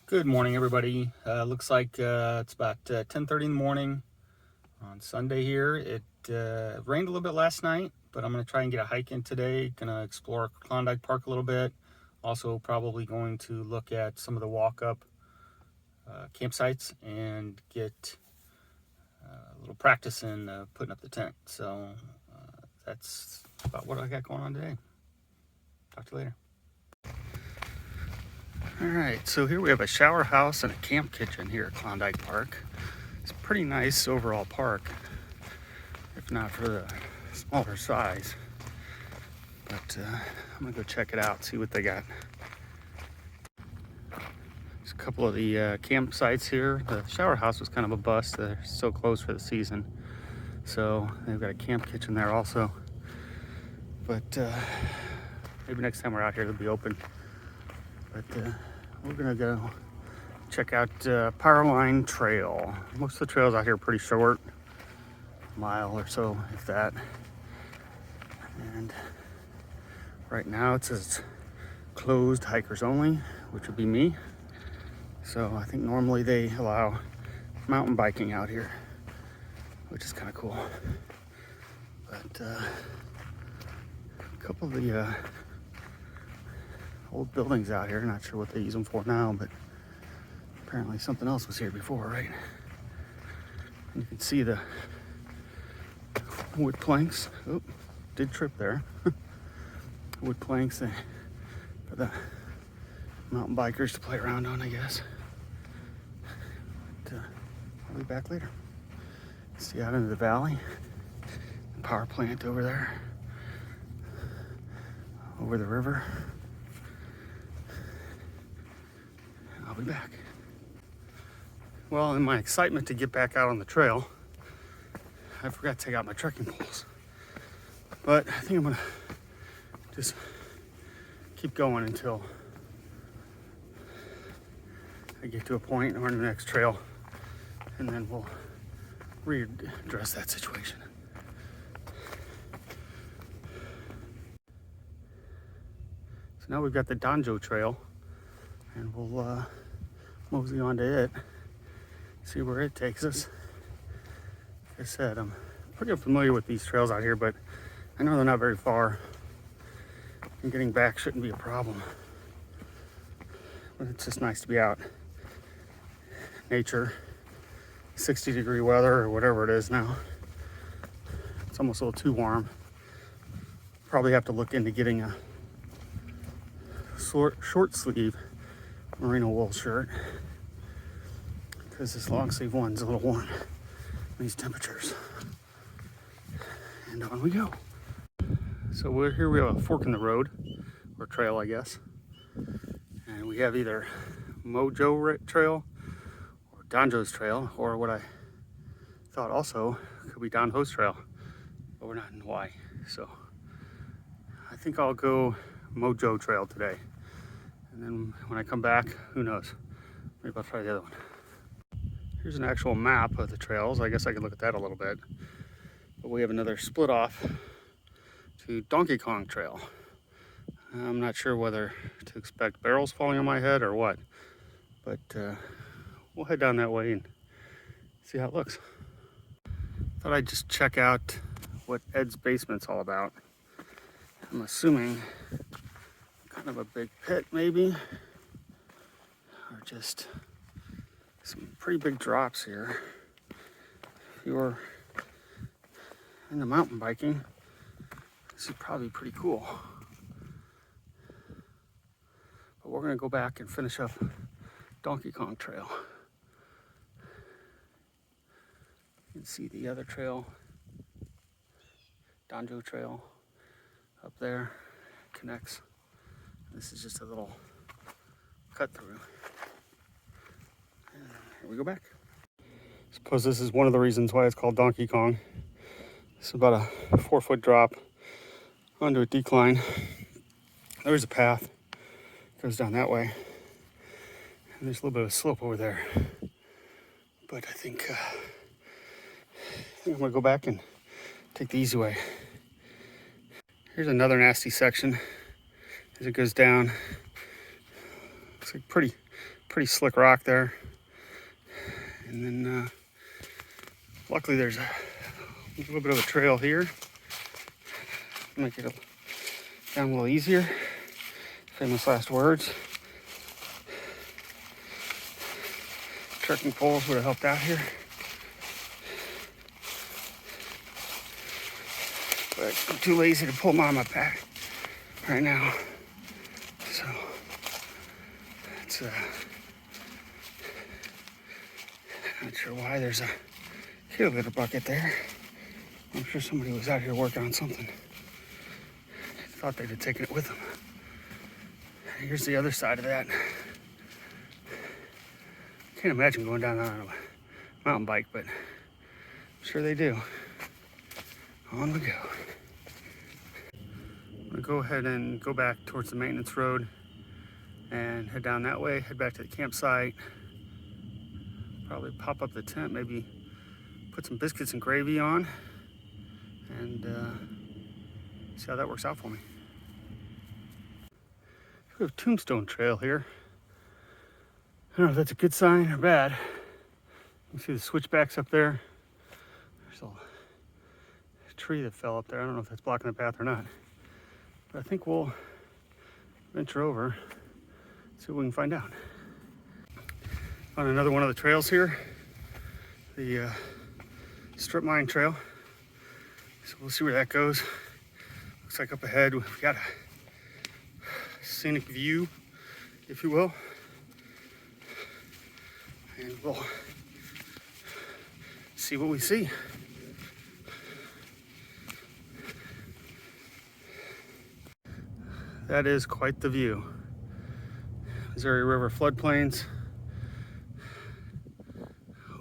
Good morning, everybody. Looks like it's about 10:30 in the morning on Sunday here. It rained a little bit last night, but I'm going to try and get a hike in today. Going to explore Klondike Park a little bit. Also, probably going to look at some of the walk-up campsites and get a little practice in putting up the tent. So that's about what I got going on today. Talk to you later. All right, so here we have a shower house and a camp kitchen here at Klondike Park. It's a pretty nice overall park, if not for the smaller size. But I'm gonna go check it out, see what they got. There's a couple of the campsites here. The shower house was kind of a bust. They're so close for the season. So they've got a camp kitchen there also. But maybe next time we're out here, they'll be open. But we're gonna go check out Powerline Trail. Most of the trails out here are pretty short, a mile or so, if that. And right now it says closed hikers only, which would be me. So I think normally they allow mountain biking out here, which is kind of cool. But a couple of the old buildings out here, not sure what they use them for now, but apparently something else was here before, right? And you can see the wood planks. Oh, did trip there. Wood planks for the mountain bikers to play around on, I guess. But I'll be back later. See out into the valley. The power plant over there. Over the river. I'll be back. Well, in my excitement to get back out on the trail, I forgot to take out my trekking poles. But I think I'm gonna just keep going until I get to a point or the next trail, and then we'll readdress that situation. So now we've got the Donjo Trail, and we'll mosey onto it, see where it takes us. Like I said, I'm pretty familiar with these trails out here, but I know they're not very far, and getting back shouldn't be a problem. But it's just nice to be out. Nature, 60-degree weather or whatever it is now. It's almost a little too warm. Probably have to look into getting a short sleeve merino wool shirt, because this long sleeve one's a little warm in these temperatures. And on we go. So we're here, we have a fork in the road, or trail, I guess. And we have either Mojo Trail or Donjo's Trail, or what I thought also could be Don Ho's Trail, but we're not in Hawaii. So I think I'll go Mojo Trail today. And then when I come back, who knows? Maybe I'll try the other one. Here's an actual map of the trails. I guess I could look at that a little bit. But we have another split off to Donkey Kong Trail. I'm not sure whether to expect barrels falling on my head or what. But we'll head down that way and see how it looks. Thought I'd just check out what Ed's Basement's all about. I'm assuming kind of a big pit maybe, or just some pretty big drops here. If you're into mountain biking, this is probably pretty cool. But we're gonna go back and finish up Donkey Kong Trail. You can see the other trail, Donjo Trail, up there, connects. This is just a little cut through. And here we go back. Suppose this is one of the reasons why it's called Donkey Kong. It's about a 4-foot drop onto a decline. There's a path, goes down that way. And there's a little bit of a slope over there. But I think I'm gonna go back and take the easy way. Here's another nasty section as it goes down. Looks like pretty slick rock there. And then luckily there's a little bit of a trail here. Make it down a little easier. Famous last words. Trekking poles would have helped out here. But I'm too lazy to pull them out of my pack right now. So it's not sure why there's a kitty litter bucket there. I'm sure somebody was out here working on something. Thought they'd have taken it with them. Here's the other side of that. Can't imagine going down on a mountain bike, but I'm sure they do. On we go. I'm gonna go ahead and go back towards the maintenance road and head down that way, head back to the campsite. Probably pop up the tent, maybe put some biscuits and gravy on, and see how that works out for me. We have Tombstone Trail here. I don't know if that's a good sign or bad. You can see the switchbacks up there. There's a tree that fell up there. I don't know if that's blocking the path or not. But I think we'll venture over, see what we can find out. On another one of the trails here, the strip mine trail. So we'll see where that goes. Looks like up ahead we've got a scenic view, if you will. And we'll see what we see. That is quite the view. Missouri River floodplains.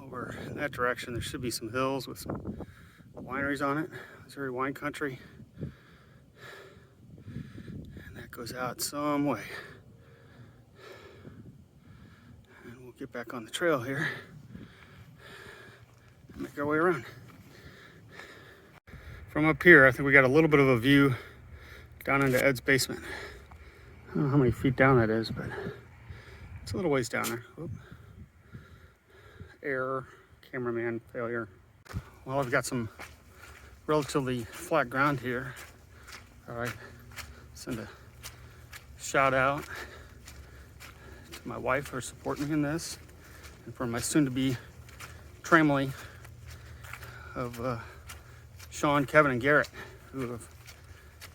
Over in that direction, there should be some hills with some wineries on it. Missouri wine country. And that goes out some way. And we'll get back on the trail here and make our way around. From up here, I think we got a little bit of a view down into Ed's basement. I don't know how many feet down that is, but it's a little ways down there. Oop. Error, cameraman failure. Well, I've got some relatively flat ground here. All right, send a shout out to my wife for supporting me in this, and for my soon-to-be tramily of Sean, Kevin, and Garrett, who have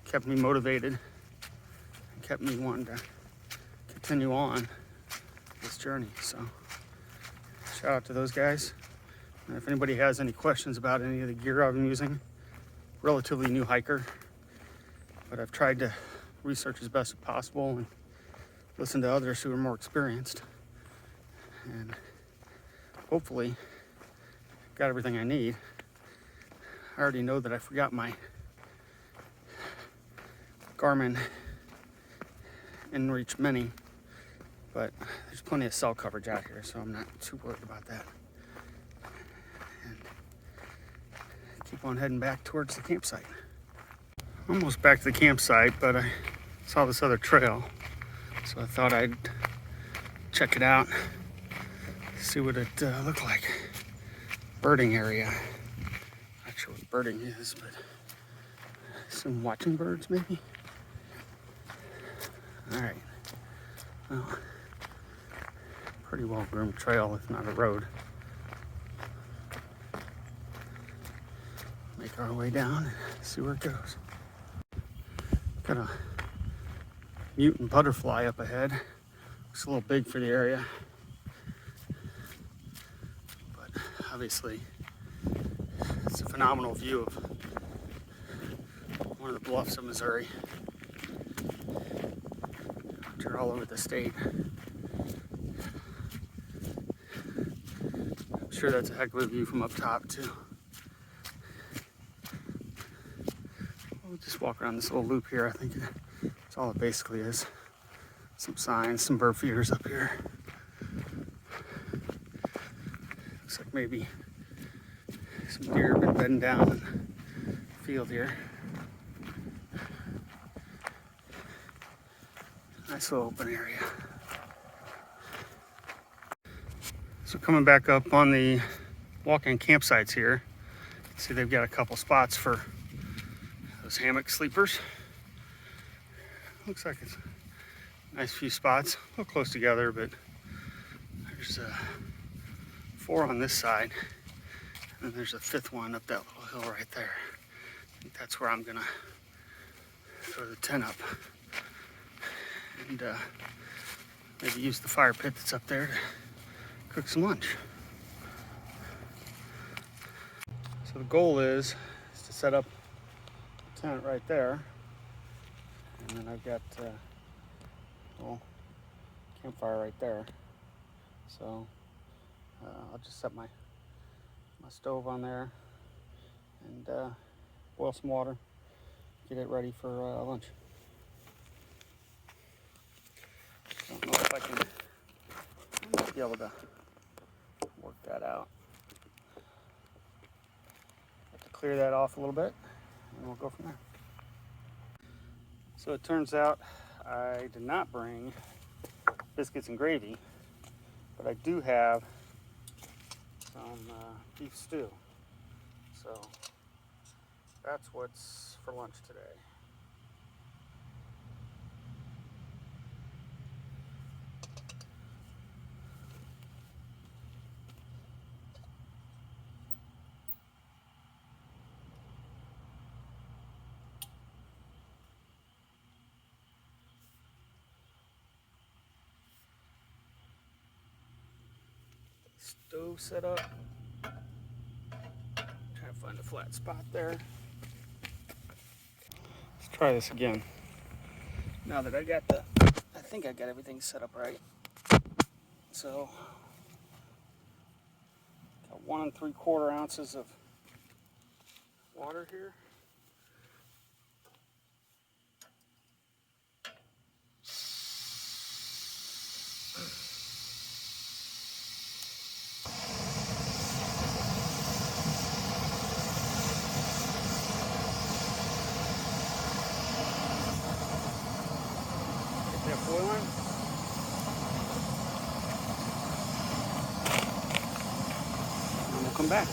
kept me motivated and kept me wanting to continue on this journey. So shout out to those guys. And if anybody has any questions about any of the gear I've been using, relatively new hiker, but I've tried to research as best as possible and listen to others who are more experienced, and hopefully got everything I need. I already know that I forgot my Garmin InReach Mini, but there's plenty of cell coverage out here, so I'm not too worried about that. And keep on heading back towards the campsite. Almost back to the campsite, but I saw this other trail, so I thought I'd check it out, see what it looked like. Birding area. Not sure what birding is, but some watching birds maybe. All right, well, pretty well groomed trail, if not a road. Make our way down and see where it goes. Got a mutant butterfly up ahead. Looks a little big for the area, but obviously it's a phenomenal view of one of the bluffs of Missouri. They're all over the state. I'm sure that's a heck of a view from up top too. We'll just walk around this little loop here. I think that's all it basically is. Some signs, some bird feeders up here. Looks like maybe some deer have been bedding down in the field here. Nice little open area. So coming back up on the walk-in campsites here, see they've got a couple spots for those hammock sleepers. Looks like it's a nice few spots, a little close together, but there's 4 on this side, and there's a 5th one up that little hill right there. I think that's where I'm gonna throw the tent up and maybe use the fire pit that's up there to cook some lunch. So the goal is to set up the tent right there, and then I've got a little campfire right there. So I'll just set my stove on there and boil some water, get it ready for lunch. I don't know if I might be able to work that out. Have to clear that off a little bit, and we'll go from there. So it turns out I did not bring biscuits and gravy, but I do have some beef stew. So that's what's for lunch today. Stove set up. Trying to find a flat spot there. Let's try this again. Now that I think I got everything set up right. So, got 1 3/4 ounces of water here. Get that boiling. And we'll come back.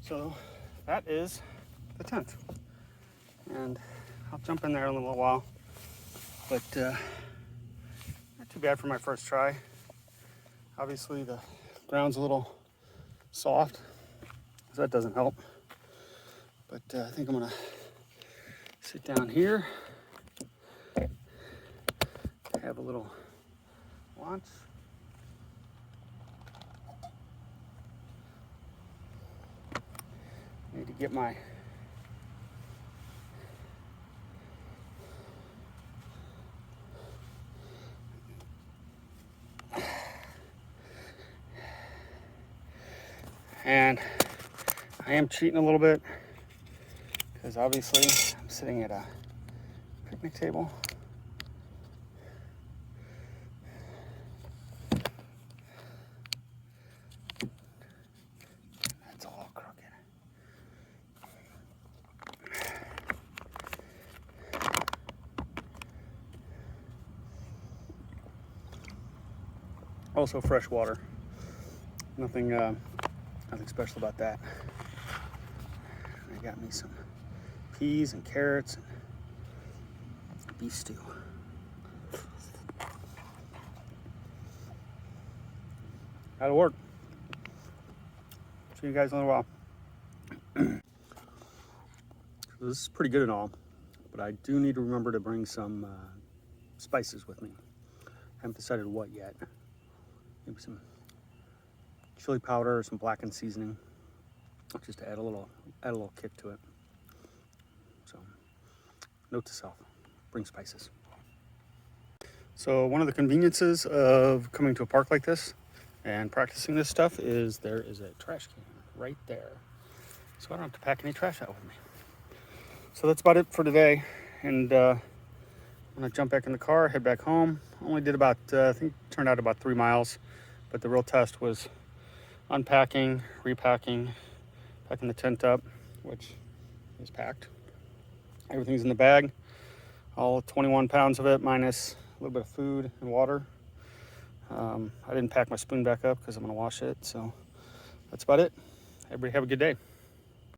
So that is the tent, and I'll jump in there in a little while, but not too bad for my first try. Obviously the ground's a little soft, so that doesn't help, but I think I'm gonna sit down here, have a little lunch. Need to get my and I am cheating a little bit because obviously I'm sitting at a picnic table. Also fresh water. Nothing special about that. I got me some peas and carrots and beef stew. That'll work. See you guys in a little while. This is pretty good and all, but I do need to remember to bring some spices with me. I haven't decided what yet. Maybe some chili powder or some blackened seasoning, just to add a little kick to it. So, note to self: bring spices. So one of the conveniences of coming to a park like this and practicing this stuff is there is a trash can right there. So I don't have to pack any trash out with me. So that's about it for today. And I'm gonna jump back in the car, head back home. Only did about, I think it turned out about 3 miles, but the real test was unpacking, repacking, packing the tent up, which is packed. Everything's in the bag, all 21 pounds of it, minus a little bit of food and water. I didn't pack my spoon back up because I'm gonna wash it. So that's about it. Everybody have a good day.